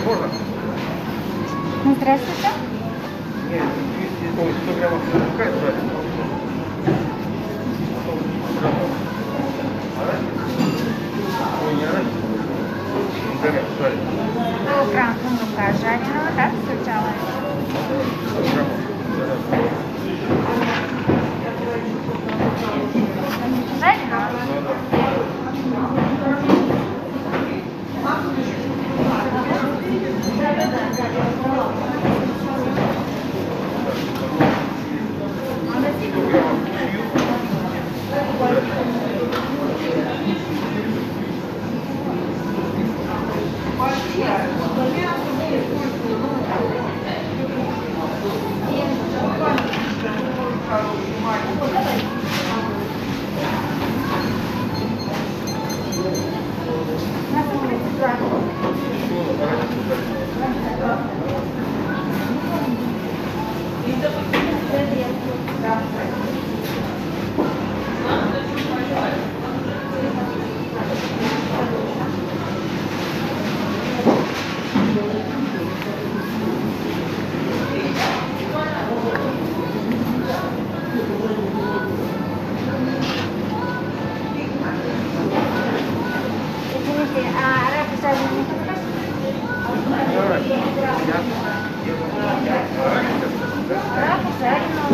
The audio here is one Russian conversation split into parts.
можно? Ну, здравствуйте. Нет, 100 граммов какая брали? Ой, не арахис. Говядина брали. 100 грамм фундука жареного, да, сначала? 100 граммов. Жареного? Извините, а арахис жареный не подскажете? Арахис жареного.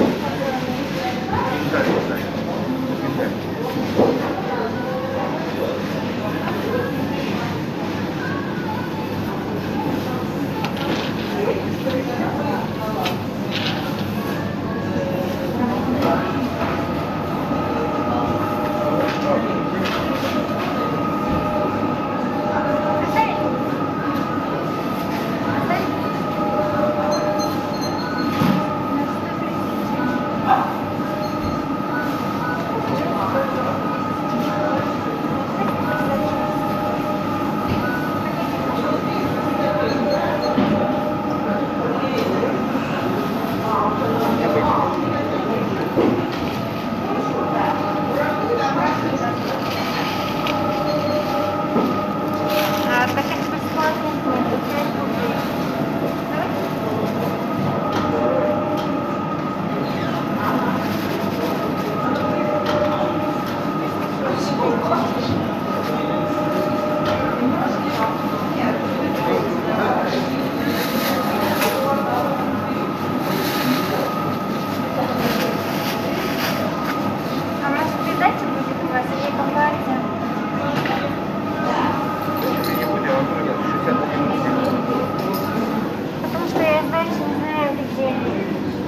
Потому что я дальше не знаю, где.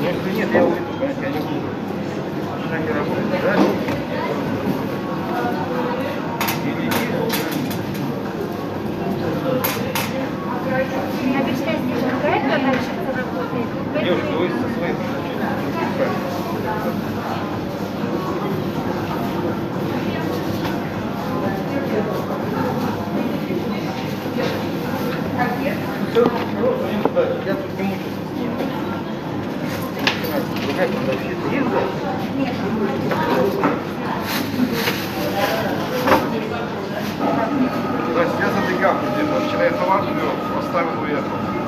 Если нет, я уйду, конечно, я не буду. Она не работает, да? Обычно здесь другая, когда дальше работает. Девушка, вы со своим. Все, я тут не мучился с ним. Другая продавщица есть, да? Нет. То есть я задвигал, где-то вчера я товар привез, поставил уехал.